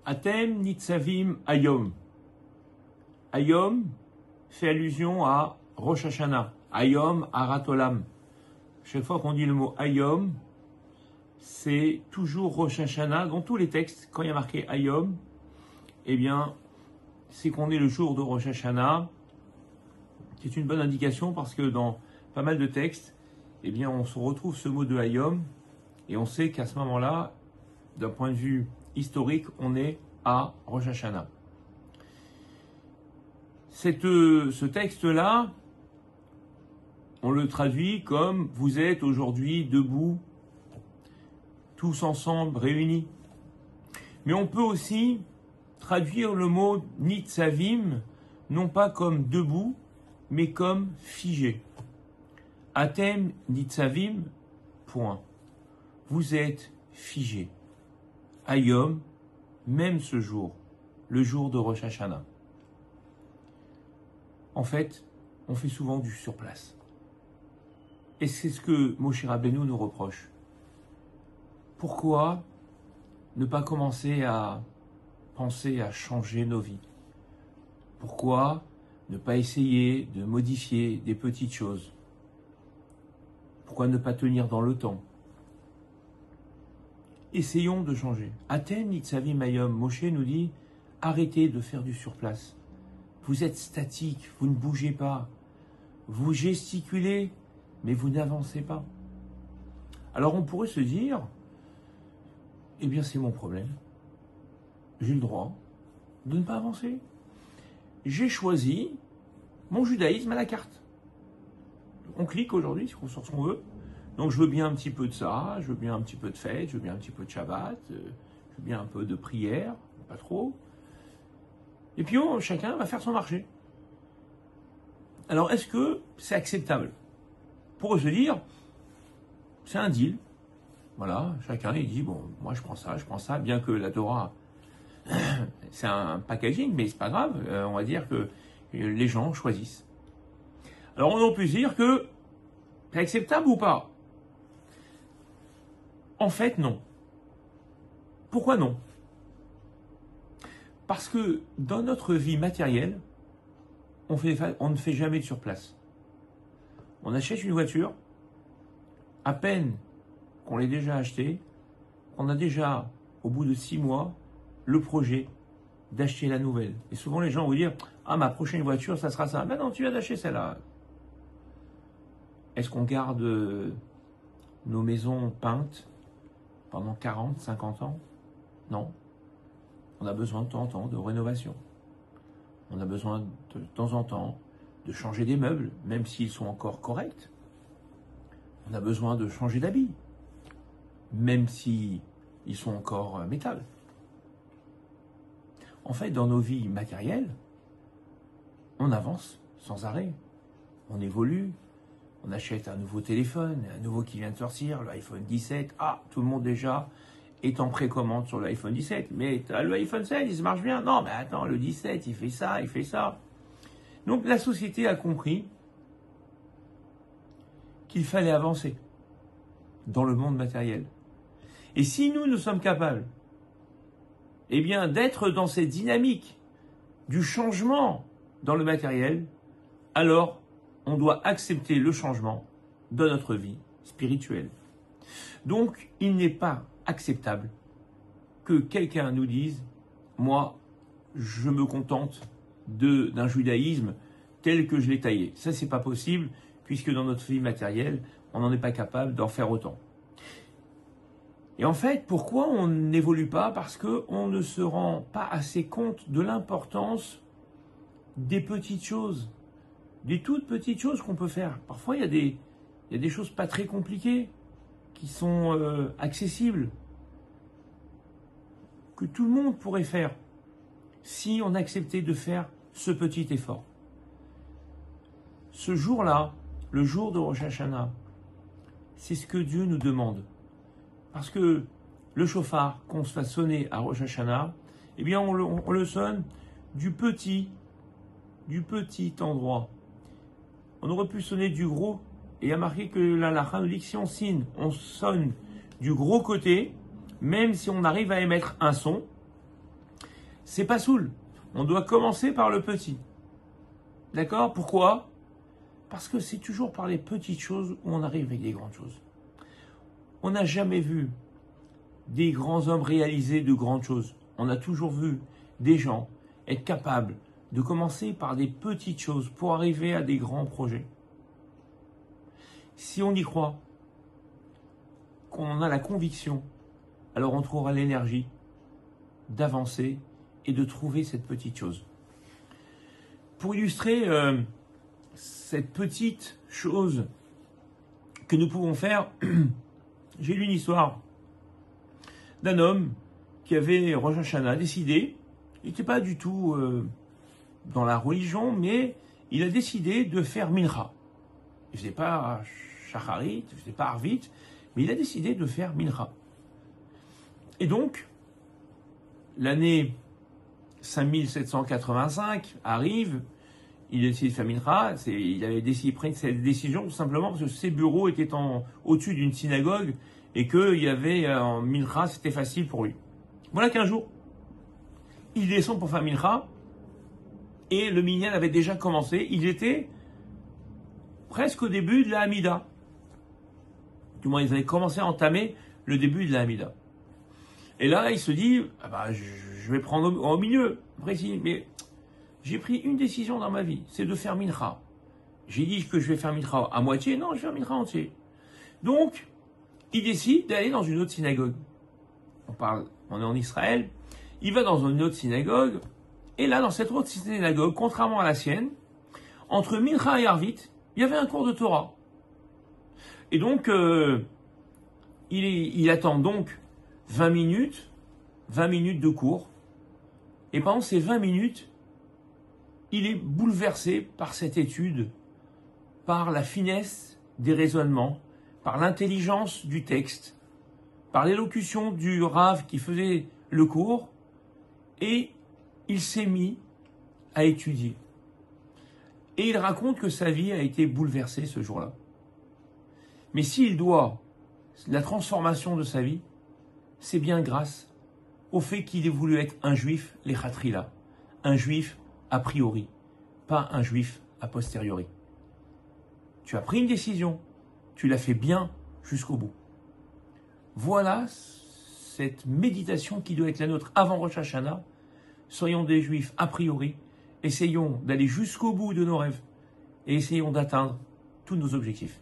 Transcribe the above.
Atem Nitzavim Ayom. Ayom fait allusion à Rosh Hashanah. Ayom Harat Olam. Chaque fois qu'on dit le mot Ayom, c'est toujours Rosh Hashanah. Dans tous les textes, quand il y a marqué Ayom, eh bien, c'est qu'on est le jour de Rosh Hashanah. C'est une bonne indication parce que dans pas mal de textes, eh bien, on se retrouve ce mot de Ayom et on sait qu'à ce moment-là, d'un point de vue historique, on est à Rosh Hashanah. Ce texte-là, on le traduit comme « Vous êtes aujourd'hui debout, tous ensemble, réunis ». Mais on peut aussi traduire le mot « Nitzavim » non pas comme « debout », mais comme « figé ». « Atem Nitzavim » point. Vous êtes figés. Ayom, même ce jour, le jour de Rosh Hashanah. En fait, on fait souvent du surplace. Et c'est ce que Moshe Rabbeinu nous reproche. Pourquoi ne pas commencer à penser à changer nos vies? Pourquoi ne pas essayer de modifier des petites choses? Pourquoi ne pas tenir dans le temps? Essayons de changer. Atem Nitzavim Ayom. Moshe nous dit, arrêtez de faire du surplace. Vous êtes statique, vous ne bougez pas. Vous gesticulez, mais vous n'avancez pas. Alors on pourrait se dire, eh bien c'est mon problème. J'ai le droit de ne pas avancer. J'ai choisi mon judaïsme à la carte. On clique aujourd'hui sur ce qu'on veut. Donc je veux bien un petit peu de ça, je veux bien un petit peu de fête, je veux bien un petit peu de Shabbat, je veux bien un peu de prière, pas trop. Et puis chacun va faire son marché. Alors est-ce que c'est acceptable? Pour se dire, c'est un deal. Voilà, chacun il dit, bon, moi je prends ça, bien que la Torah, c'est un packaging, mais c'est pas grave, on va dire que les gens choisissent. Alors on peut se dire que c'est acceptable ou pas? En fait, non. Pourquoi non? Parce que dans notre vie matérielle, on ne fait jamais de surplace. On achète une voiture, à peine qu'on l'ait déjà achetée, on a déjà, au bout de 6 mois, le projet d'acheter la nouvelle. Et souvent les gens vont dire, ah, ma prochaine voiture, ça sera ça. Ben non, tu viens d'acheter celle-là. Est-ce qu'on garde nos maisons peintes pendant 40, 50 ans? Non. On a besoin de temps en temps de rénovation. On a besoin de temps en temps de changer des meubles, même s'ils sont encore corrects. On a besoin de changer d'habits, même s'ils sont encore métal. En fait, dans nos vies matérielles, on avance sans arrêt. On évolue. On achète un nouveau téléphone, un nouveau qui vient de sortir, l'iPhone 17. Ah, tout le monde déjà est en précommande sur l'iPhone 17. Mais l'iPhone 16, il se marche bien. Non, mais attends, le 17, il fait ça, il fait ça. Donc la société a compris qu'il fallait avancer dans le monde matériel. Et si nous sommes capables, eh bien, d'être dans cette dynamique du changement dans le matériel, alors on doit accepter le changement dans notre vie spirituelle. Donc, il n'est pas acceptable que quelqu'un nous dise « Moi, je me contente d'un judaïsme tel que je l'ai taillé ». Ça, c'est pas possible, puisque dans notre vie matérielle, on n'en est pas capable d'en faire autant. Et en fait, pourquoi on n'évolue pas? Parce qu'on ne se rend pas assez compte de l'importance des petites choses. Des toutes petites choses qu'on peut faire. Parfois, il y a des choses pas très compliquées qui sont accessibles, que tout le monde pourrait faire si on acceptait de faire ce petit effort. Ce jour-là, le jour de Rosh Hashanah, c'est ce que Dieu nous demande. Parce que le shofar qu'on se fasse sonner à Rosh Hashanah, eh bien on le sonne du petit endroit. On aurait pu sonner du gros, et il y a marqué que la halakha nous dit que si on sonne du gros côté, même si on arrive à émettre un son, C'est pas saoul. On doit commencer par le petit. D'accord? Pourquoi? Parce que c'est toujours par les petites choses où on arrive avec des grandes choses. On n'a jamais vu des grands hommes réaliser de grandes choses. On a toujours vu des gens être capables de commencer par des petites choses pour arriver à des grands projets. Si on y croit, qu'on en a la conviction, alors on trouvera l'énergie d'avancer et de trouver cette petite chose. Pour illustrer cette petite chose que nous pouvons faire, j'ai lu une histoire d'un homme qui avait, Rosh Hashanah, décidé, il n'était pas du tout dans la religion, mais il a décidé de faire mincha. Il ne faisait pas shacharit, il ne faisait pas arvit, mais il a décidé de faire mincha. Et donc, l'année 5785 arrive, il a décidé de faire mincha, il avait décidé de prendre cette décision tout simplement parce que ses bureaux étaient au-dessus d'une synagogue et qu'il y avait en mincha, c'était facile pour lui. Voilà qu'un jour, il descend pour faire mincha et le minyan avait déjà commencé, il était presque au début de la Hamida. Du moins, ils avaient commencé à entamer le début de la Hamida. Et là, il se dit, ah bah, je vais prendre au milieu, précis, mais j'ai pris une décision dans ma vie, c'est de faire mincha. J'ai dit que je vais faire mincha à moitié, non, je vais faire mincha entier. Donc, il décide d'aller dans une autre synagogue. On est en Israël, il va dans une autre synagogue, et là, dans cette autre synagogue, contrairement à la sienne, entre mincha et arvit, il y avait un cours de Torah. Et donc, il attend donc 20 minutes de cours, et pendant ces 20 minutes, il est bouleversé par cette étude, par la finesse des raisonnements, par l'intelligence du texte, par l'élocution du Rav qui faisait le cours, et il s'est mis à étudier. Et il raconte que sa vie a été bouleversée ce jour-là. Mais s'il doit la transformation de sa vie, c'est bien grâce au fait qu'il ait voulu être un juif, les chatrila, un juif a priori, pas un juif a posteriori. Tu as pris une décision, tu l'as fait bien jusqu'au bout. Voilà cette méditation qui doit être la nôtre avant Rosh Hashanah. Soyons des juifs a priori, essayons d'aller jusqu'au bout de nos rêves et essayons d'atteindre tous nos objectifs.